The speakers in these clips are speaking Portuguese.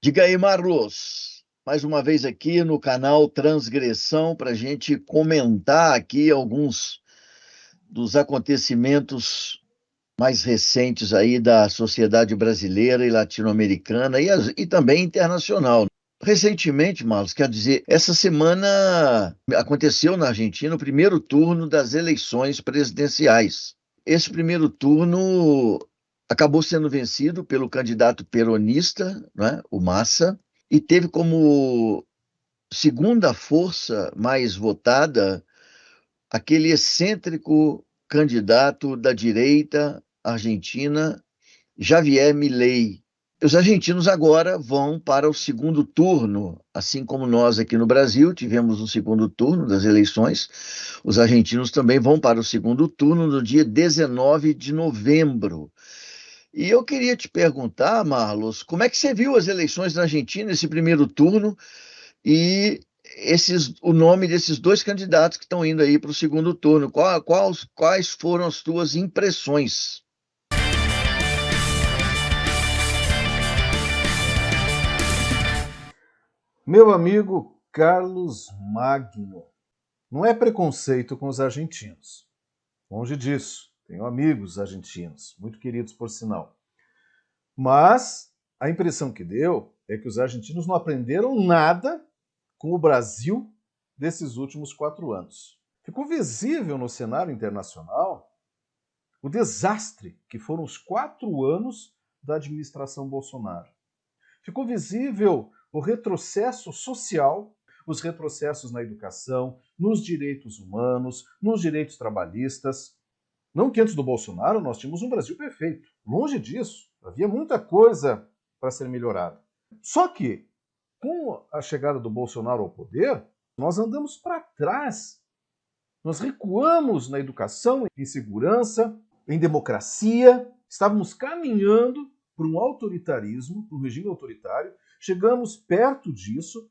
Diga aí, Marlos, mais uma vez aqui no canal Transgressão para a gente comentar aqui alguns dos acontecimentos mais recentes aí da sociedade brasileira e latino-americana e também internacional. Recentemente, Marlos, quer dizer, essa semana aconteceu na Argentina o primeiro turno das eleições presidenciais. Esse primeiro turno acabou sendo vencido pelo candidato peronista, né, o Massa, e teve como segunda força mais votada aquele excêntrico candidato da direita argentina, Javier Milei. Os argentinos agora vão para o segundo turno, assim como nós aqui no Brasil tivemos um segundo turno das eleições, os argentinos também vão para o segundo turno no dia 19 de novembro. E eu queria te perguntar, Marlos, como é que você viu as eleições na Argentina, esse primeiro turno, e o nome desses dois candidatos que estão indo aí para o segundo turno? Quais foram as tuas impressões? Meu amigo Carlos Magno, não é preconceito com os argentinos. Longe disso. Tenho amigos argentinos, muito queridos por sinal. Mas a impressão que deu é que os argentinos não aprenderam nada com o Brasil desses últimos 4 anos. Ficou visível no cenário internacional o desastre que foram os 4 anos da administração Bolsonaro. Ficou visível o retrocesso social, os retrocessos na educação, nos direitos humanos, nos direitos trabalhistas. Não que antes do Bolsonaro nós tínhamos um Brasil perfeito. Longe disso. Havia muita coisa para ser melhorada. Só que, com a chegada do Bolsonaro ao poder, nós andamos para trás. Nós recuamos na educação, em segurança, em democracia. Estávamos caminhando para um autoritarismo, para um regime autoritário. Chegamos perto disso.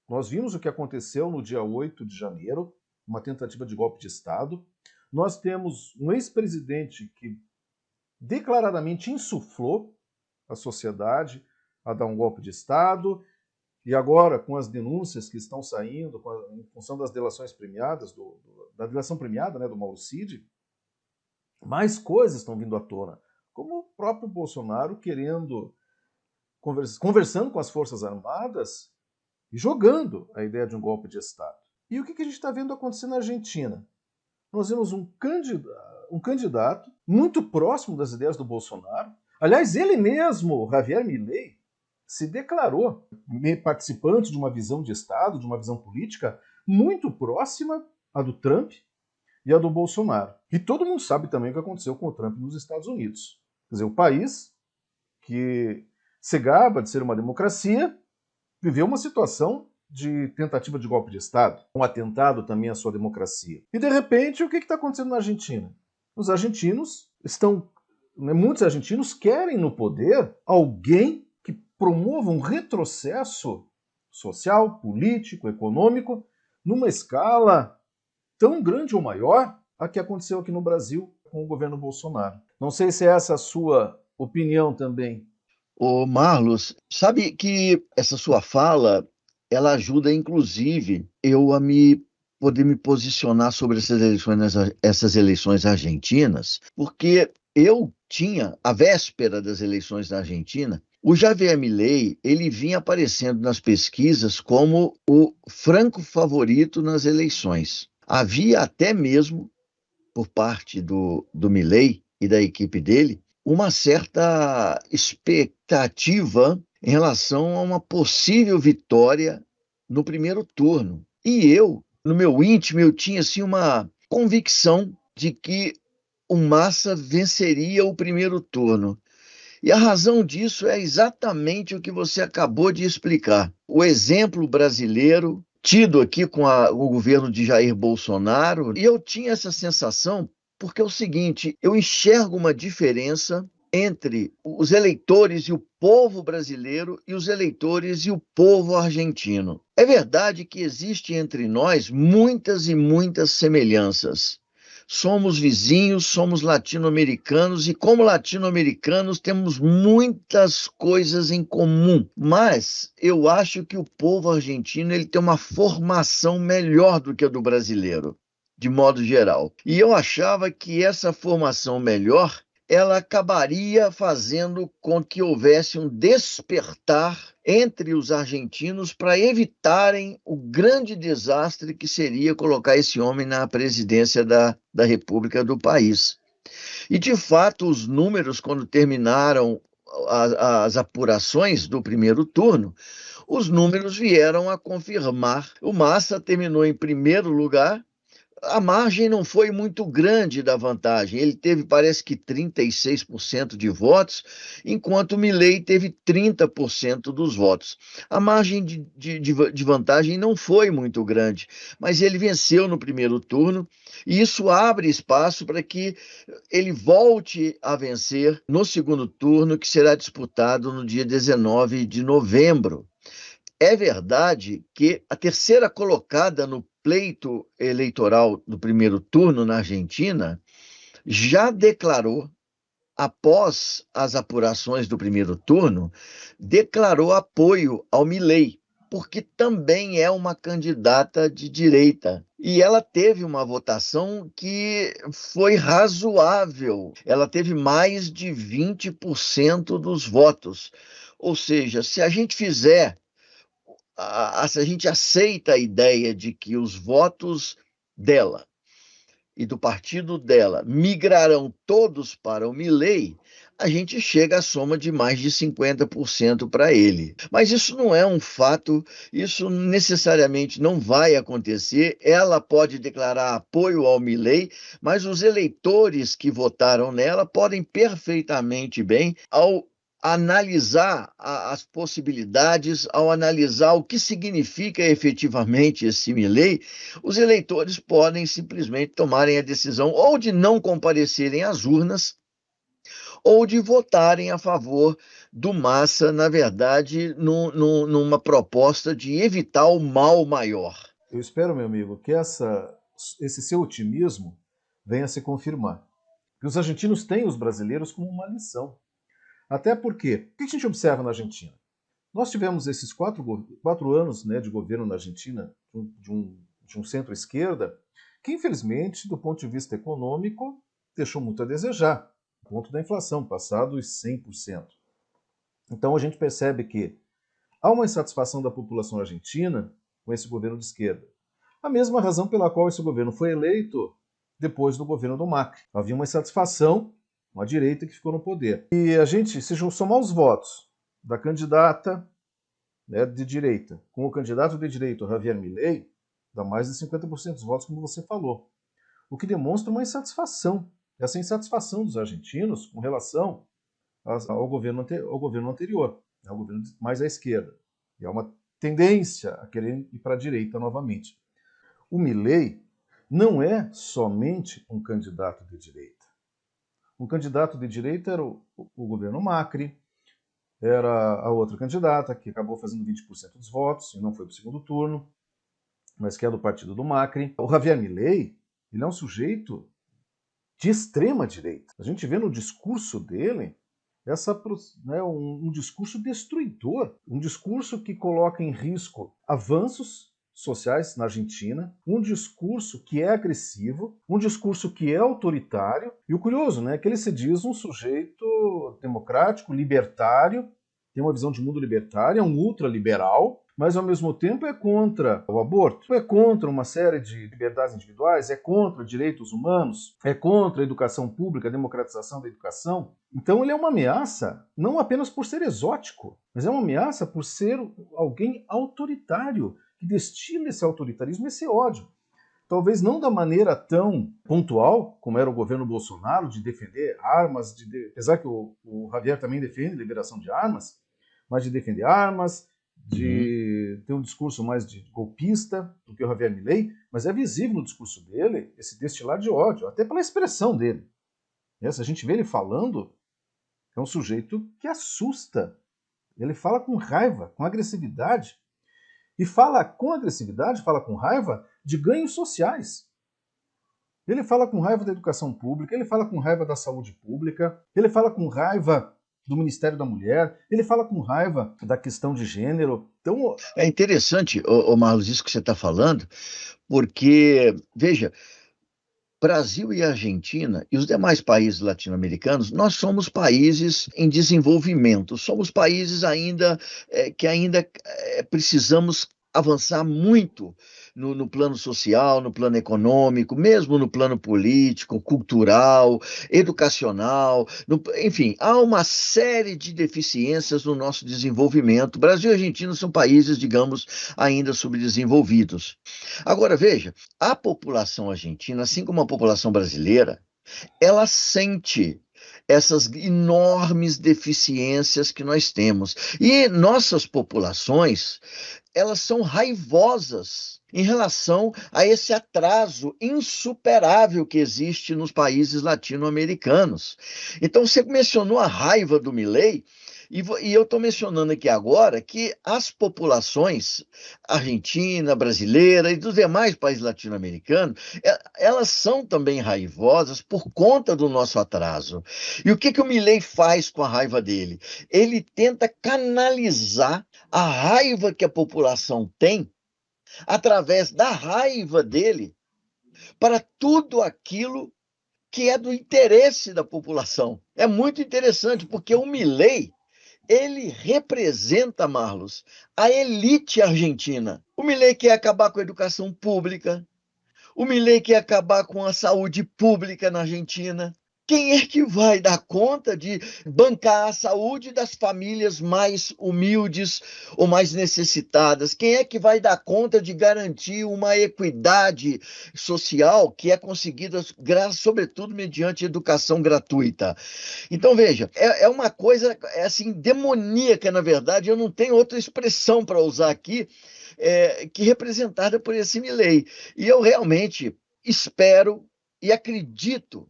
Nós vimos o que aconteceu no dia 8 de janeiro, uma tentativa de golpe de Estado. Nós temos um ex-presidente que declaradamente insuflou a sociedade a dar um golpe de Estado, e agora, com as denúncias que estão saindo, em função das delações premiadas, da delação premiada, né, do Mauro Cid, mais coisas estão vindo à tona, como o próprio Bolsonaro querendo, conversando com as Forças Armadas e jogando a ideia de um golpe de Estado. E o que a gente está vendo acontecer na Argentina? Nós vemos um candidato muito próximo das ideias do Bolsonaro. Aliás, ele mesmo, Javier Milei, se declarou participante de uma visão de Estado, de uma visão política muito próxima à do Trump e à do Bolsonaro. E todo mundo sabe também o que aconteceu com o Trump nos Estados Unidos. Quer dizer, o país que se gaba de ser uma democracia viveu uma situação de tentativa de golpe de Estado, um atentado também à sua democracia. E, de repente, o que está acontecendo na Argentina? Os argentinos estão... Muitos argentinos querem no poder alguém que promova um retrocesso social, político, econômico, numa escala tão grande ou maior a que aconteceu aqui no Brasil com o governo Bolsonaro. Não sei se é essa a sua opinião também. Ô, Marlos, sabe que essa sua fala, ela ajuda, inclusive, eu a poder me posicionar sobre essas eleições argentinas, porque eu tinha, à véspera das eleições na Argentina, o Javier Milei, ele vinha aparecendo nas pesquisas como o franco favorito nas eleições. Havia até mesmo, por parte do Milei e da equipe dele, uma certa expectativa em relação a uma possível vitória no primeiro turno. E eu, no meu íntimo, eu tinha assim uma convicção de que o Massa venceria o primeiro turno. E a razão disso é exatamente o que você acabou de explicar. O exemplo brasileiro tido aqui com o governo de Jair Bolsonaro, e eu tinha essa sensação porque é o seguinte, eu enxergo uma diferença entre os eleitores e o povo brasileiro e os eleitores e o povo argentino. É verdade que existe entre nós muitas e muitas semelhanças, somos vizinhos, somos latino-americanos e, como latino-americanos, temos muitas coisas em comum. Mas eu acho que o povo argentino ele tem uma formação melhor do que a do brasileiro, de modo geral. E eu achava que essa formação melhor ela acabaria fazendo com que houvesse um despertar entre os argentinos para evitarem o grande desastre que seria colocar esse homem na presidência da República do país. E, de fato, os números, quando terminaram as apurações do primeiro turno, os números vieram a confirmar. O Massa terminou em primeiro lugar. A margem não foi muito grande da vantagem. Ele teve, parece que, 36% de votos, enquanto o Milei teve 30% dos votos. A margem de vantagem não foi muito grande, mas ele venceu no primeiro turno, e isso abre espaço para que ele volte a vencer no segundo turno, que será disputado no dia 19 de novembro. É verdade que a terceira colocada no pleito eleitoral do primeiro turno na Argentina já declarou, após as apurações do primeiro turno, declarou apoio ao Milei, porque também é uma candidata de direita. E ela teve uma votação que foi razoável. Ela teve mais de 20% dos votos. Ou seja, se a gente fizer se a gente aceita a ideia de que os votos dela e do partido dela migrarão todos para o Milei, a gente chega à soma de mais de 50% para ele. Mas isso não é um fato, isso necessariamente não vai acontecer. Ela pode declarar apoio ao Milei, mas os eleitores que votaram nela podem perfeitamente bem, ao analisar as possibilidades, ao analisar o que significa efetivamente esse Milei, os eleitores podem simplesmente tomarem a decisão ou de não comparecerem às urnas ou de votarem a favor do Massa, na verdade, numa proposta de evitar o mal maior. Eu espero, meu amigo, que esse seu otimismo venha a se confirmar. Que os argentinos têm os brasileiros como uma lição. Até porque, o que a gente observa na Argentina? Nós tivemos esses quatro anos, né, de governo na Argentina, de um centro-esquerda, que infelizmente, do ponto de vista econômico, deixou muito a desejar, a ponto da inflação passar dos 100%. Então a gente percebe que há uma insatisfação da população argentina com esse governo de esquerda. A mesma razão pela qual esse governo foi eleito depois do governo do Macri. Havia uma insatisfação com a direita que ficou no poder. E a gente, se somar os votos da candidata, né, de direita com o candidato de direita, Javier Milei, dá mais de 50% dos votos, como você falou. O que demonstra uma insatisfação. Essa insatisfação dos argentinos com relação ao governo anterior, ao governo mais à esquerda. E há uma tendência a querer ir para a direita novamente. O Milei não é somente um candidato de direita. Um candidato de direita era o governo Macri, era a outra candidata, que acabou fazendo 20% dos votos e não foi para o segundo turno, mas que é do partido do Macri. O Javier Milei, ele é um sujeito de extrema direita. A gente vê no discurso dele um discurso destruidor, um discurso que coloca em risco avanços sociais na Argentina, um discurso que é agressivo, um discurso que é autoritário, e o curioso, né, é que ele se diz um sujeito democrático, libertário, tem uma visão de mundo libertária, é um ultraliberal, mas ao mesmo tempo é contra o aborto, é contra uma série de liberdades individuais, é contra direitos humanos, é contra a educação pública, a democratização da educação. Então ele é uma ameaça, não apenas por ser exótico, mas é uma ameaça por ser alguém autoritário, que destila esse autoritarismo, esse ódio. Talvez não da maneira tão pontual, como era o governo Bolsonaro, de defender armas, apesar que o Javier também defende liberação de armas, mas de defender armas, de ter um discurso mais de golpista do que o Javier Milei, mas é visível no discurso dele esse destilar de ódio, até pela expressão dele. Se a gente vê ele falando, é um sujeito que assusta. Ele fala com raiva, com agressividade. E fala com agressividade, fala com raiva de ganhos sociais. Ele fala com raiva da educação pública, ele fala com raiva da saúde pública, ele fala com raiva do Ministério da Mulher, ele fala com raiva da questão de gênero. Então, É interessante, Marlos, isso que você está falando, porque, veja, Brasil e Argentina e os demais países latino-americanos, nós somos países em desenvolvimento, somos países ainda que ainda precisamos avançar muito no plano social, no plano econômico, mesmo no plano político, cultural, educacional, enfim, há uma série de deficiências no nosso desenvolvimento. Brasil e Argentina são países, digamos, ainda subdesenvolvidos. Agora, veja, a população argentina, assim como a população brasileira, ela sente essas enormes deficiências que nós temos. E nossas populações, elas são raivosas em relação a esse atraso insuperável que existe nos países latino-americanos. Então, você mencionou a raiva do Milei, e eu estou mencionando aqui agora que as populações argentina, brasileira e dos demais países latino-americanos, elas são também raivosas por conta do nosso atraso. E o que o Milei faz com a raiva dele? Ele tenta canalizar a raiva que a população tem através da raiva dele para tudo aquilo que é do interesse da população. É muito interessante, porque o Milei, ele representa, Marlos, a elite argentina. O Milei quer acabar com a educação pública, o Milei quer acabar com a saúde pública na Argentina. Quem é que vai dar conta de bancar a saúde das famílias mais humildes ou mais necessitadas? Quem é que vai dar conta de garantir uma equidade social que é conseguida, sobretudo, mediante educação gratuita? Então, veja, é uma coisa assim, demoníaca, na verdade, eu não tenho outra expressão para usar aqui, que representada por esse Milei. E eu realmente espero e acredito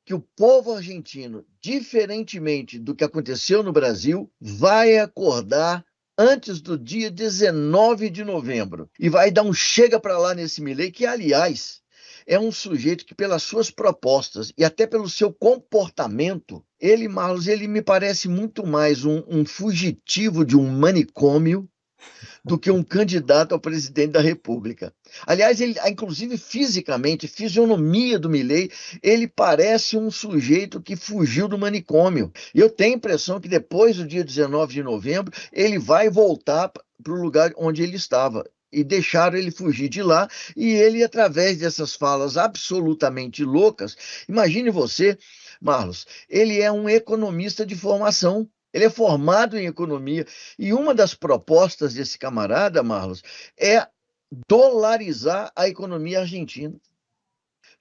que o povo argentino, diferentemente do que aconteceu no Brasil, vai acordar antes do dia 19 de novembro e vai dar um chega para lá nesse Milei, que, aliás, é um sujeito que, pelas suas propostas e até pelo seu comportamento, ele, Marlos, ele me parece muito mais um fugitivo de um manicômio do que um candidato ao presidente da República. Aliás, ele, inclusive fisicamente, fisionomia do Milei, ele parece um sujeito que fugiu do manicômio. E eu tenho a impressão que depois do dia 19 de novembro, ele vai voltar para o lugar onde ele estava. E deixaram ele fugir de lá, e ele, através dessas falas absolutamente loucas, imagine você, Marlos, ele é um economista de formação. Ele é formado em economia. E uma das propostas desse camarada, Marlos, é dolarizar a economia argentina.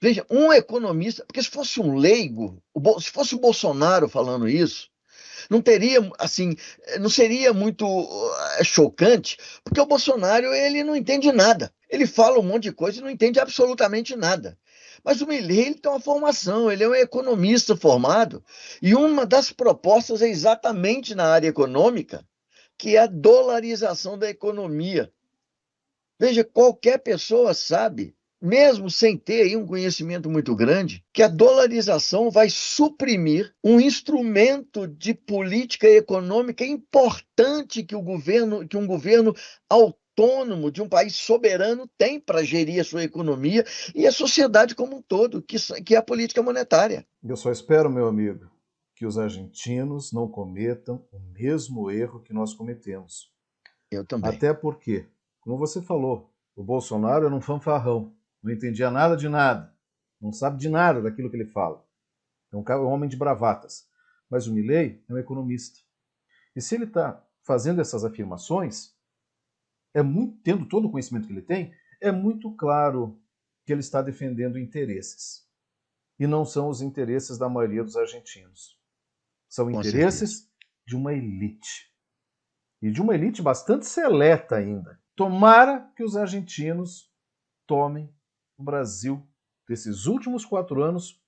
Veja, um economista, porque se fosse um leigo, se fosse o Bolsonaro falando isso, não teria, assim, não seria muito chocante, porque o Bolsonaro, ele não entende nada. Ele fala um monte de coisa e não entende absolutamente nada. Mas o Milei, ele tem uma formação, ele é um economista formado, e uma das propostas é exatamente na área econômica, que é a dolarização da economia. Veja, qualquer pessoa sabe, mesmo sem ter aí um conhecimento muito grande, que a dolarização vai suprimir um instrumento de política econômica importante que um governo autônomo de um país soberano tem para gerir a sua economia e a sociedade como um todo, que é a política monetária. eu só espero, meu amigo, que os argentinos não cometam o mesmo erro que nós cometemos. Eu também. Até porque, como você falou, o Bolsonaro era um fanfarrão, não entendia nada de nada, não sabe de nada daquilo que ele fala. É um homem de bravatas. Mas o Milei é um economista. E se ele está fazendo essas afirmações, tendo todo o conhecimento que ele tem, é muito claro que ele está defendendo interesses. E não são os interesses da maioria dos argentinos. São interesses de uma elite. E de uma elite bastante seleta ainda. Tomara que os argentinos tomem o Brasil desses últimos 4 anos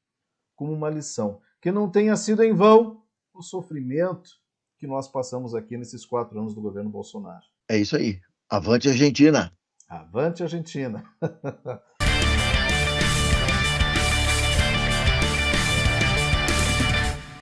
como uma lição. Que não tenha sido em vão o sofrimento que nós passamos aqui nesses 4 anos do governo Bolsonaro. É isso aí. Avante Argentina! Avante Argentina!